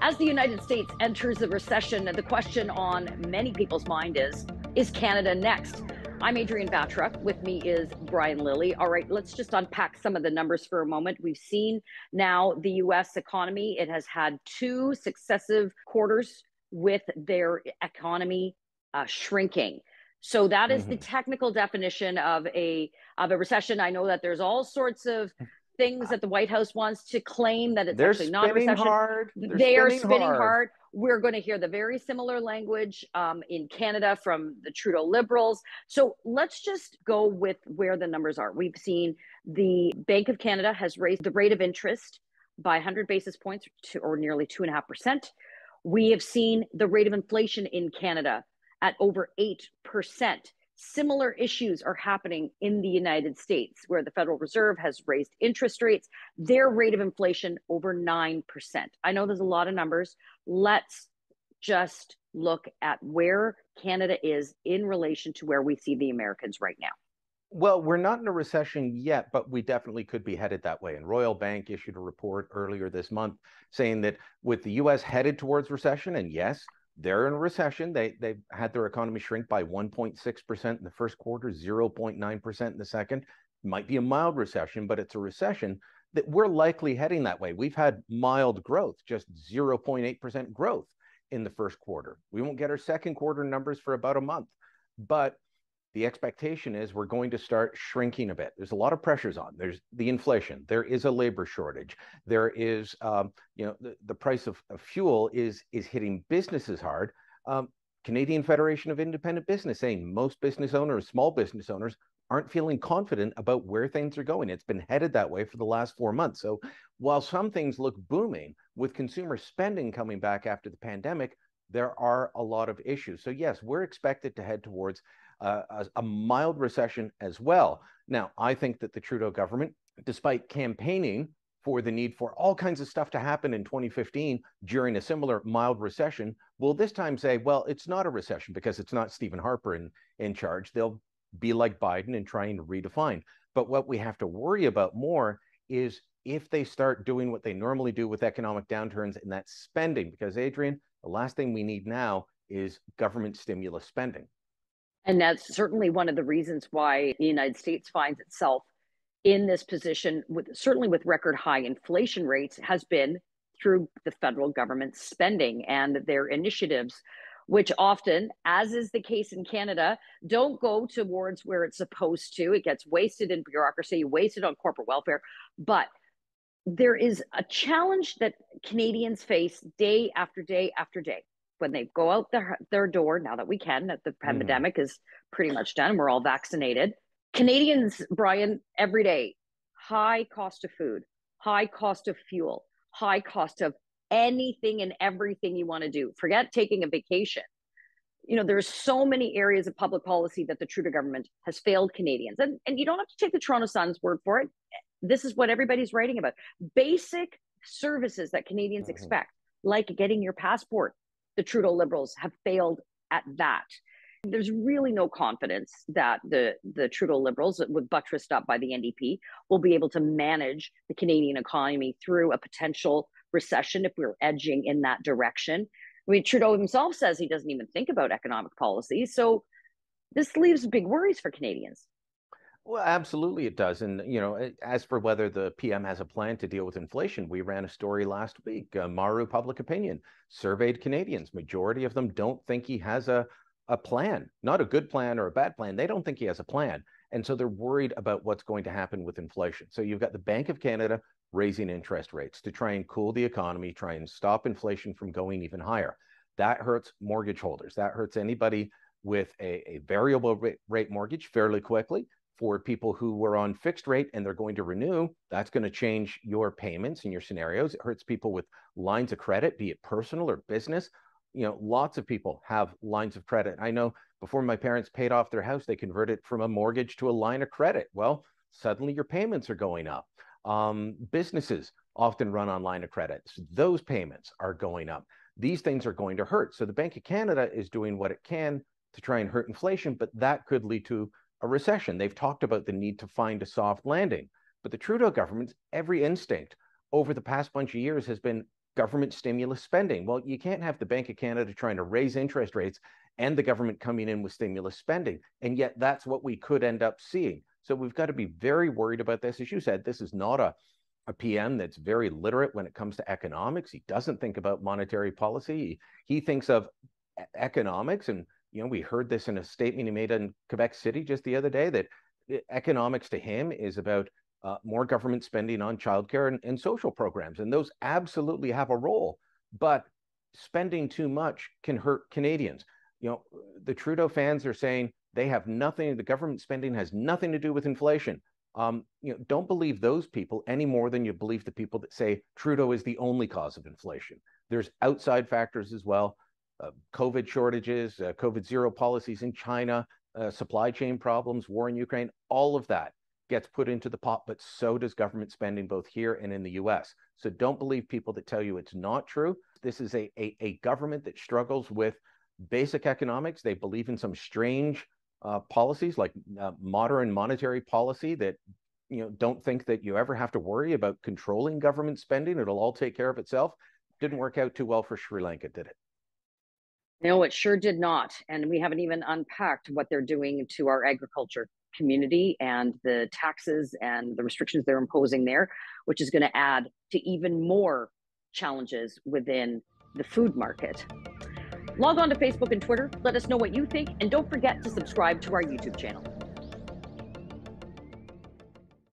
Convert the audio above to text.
As the United States enters the recession, the question on many people's mind is Canada next? I'm Adrienne Batra. With me is Brian Lilly. All right, let's just unpack some of the numbers for a moment. We've seen now the U.S. economy. It has had two successive quarters with their economy shrinking. So that is the technical definition of a recession. I know that there's all sorts of things that the White House wants to claim that it's They're actually not a spinning recession. hard. They're They are spinning spinning hard. hard. We're going to hear the very similar language in Canada from the Trudeau Liberals. So let's just go with where the numbers are. We've seen the Bank of Canada has raised the rate of interest by 100 basis points to, or nearly 2.5%. We have seen the rate of inflation in Canada at over 8%. Similar issues are happening in the United States, where the Federal Reserve has raised interest rates, their rate of inflation over 9%. I know there's a lot of numbers. Let's just look at where Canada is in relation to where we see the Americans right now. Well, we're not in a recession yet, but we definitely could be headed that way. And Royal Bank issued a report earlier this month saying that with the U.S. headed towards recession, and yes, they're in a recession. They've had their economy shrink by 1.6% in the first quarter, 0.9% in the second. Might be a mild recession, but it's a recession that we're likely heading that way. We've had mild growth, just 0.8% growth in the first quarter. We won't get our second quarter numbers for about a month, but the expectation is we're going to start shrinking a bit. There's a lot of pressures on. There's the inflation. There is a labor shortage. There is, the price of fuel is hitting businesses hard. Canadian Federation of Independent Business saying most business owners, small business owners, aren't feeling confident about where things are going. It's been headed that way for the last 4 months. So while some things look booming with consumer spending coming back after the pandemic, there are a lot of issues. So yes, we're expected to head towards a mild recession as well. Now, I think that the Trudeau government, despite campaigning for the need for all kinds of stuff to happen in 2015 during a similar mild recession, will this time say, well, it's not a recession because it's not Stephen Harper in charge. They'll be like Biden and try and redefine. But what we have to worry about more is if they start doing what they normally do with economic downturns, and that's spending. Because, Adrienne, the last thing we need now is government stimulus spending. And that's certainly one of the reasons why the United States finds itself in this position, certainly with record high inflation rates, has been through the federal government spending and their initiatives, which often, as is the case in Canada, don't go towards where it's supposed to. It gets wasted in bureaucracy, wasted on corporate welfare. But there is a challenge that Canadians face day after day after day when they go out their door, now that we can, that the pandemic is pretty much done, we're all vaccinated. Canadians, Brian, every day, high cost of food, high cost of fuel, high cost of anything and everything you want to do. Forget taking a vacation. You know, there's so many areas of public policy that the Trudeau government has failed Canadians. And you don't have to take the Toronto Sun's word for it. This is what everybody's writing about. Basic services that Canadians expect, like getting your passport. The Trudeau Liberals have failed at that. There's really no confidence that the Trudeau Liberals, with buttressed up by the NDP, will be able to manage the Canadian economy through a potential recession if we're edging in that direction. I mean, Trudeau himself says he doesn't even think about economic policy. So this leaves big worries for Canadians. Well, absolutely it does. And, as for whether the PM has a plan to deal with inflation, we ran a story last week. Maru Public Opinion surveyed Canadians. Majority of them don't think he has a plan, not a good plan or a bad plan. They don't think he has a plan. And so they're worried about what's going to happen with inflation. So you've got the Bank of Canada raising interest rates to try and cool the economy, try and stop inflation from going even higher. That hurts mortgage holders. That hurts anybody with a variable rate mortgage fairly quickly. For people who were on fixed rate and they're going to renew, that's going to change your payments and your scenarios. It hurts people with lines of credit, be it personal or business. Lots of people have lines of credit. I know before my parents paid off their house, they converted from a mortgage to a line of credit. Well, suddenly your payments are going up. Businesses often run on line of credit. So those payments are going up. These things are going to hurt. So the Bank of Canada is doing what it can to try and hurt inflation, but that could lead to a recession. They've talked about the need to find a soft landing, but the Trudeau government's every instinct over the past bunch of years has been government stimulus spending. Well, you can't have the Bank of Canada trying to raise interest rates and the government coming in with stimulus spending. And yet that's what we could end up seeing. So we've got to be very worried about this. As you said, this is not a PM that's very literate when it comes to economics. He doesn't think about monetary policy. He thinks of economics. And, we heard this in a statement he made in Quebec City just the other day, that economics to him is about more government spending on childcare and social programs. And those absolutely have a role. But spending too much can hurt Canadians. The Trudeau fans are saying they have nothing, the government spending has nothing to do with inflation. Don't believe those people any more than you believe the people that say Trudeau is the only cause of inflation. There's outside factors as well, COVID shortages, COVID zero policies in China, supply chain problems, war in Ukraine, all of that gets put into the pot, but so does government spending both here and in the US. So don't believe people that tell you it's not true. This is a government that struggles with basic economics. They believe in some strange policies like modern monetary policy that don't think that you ever have to worry about controlling government spending. It'll all take care of itself. Didn't work out too well for Sri Lanka, did it? No, it sure did not. And we haven't even unpacked what they're doing to our agriculture community and the taxes and the restrictions they're imposing there, which is going to add to even more challenges within the food market. Log on to Facebook and Twitter. Let us know what you think. And don't forget to subscribe to our YouTube channel.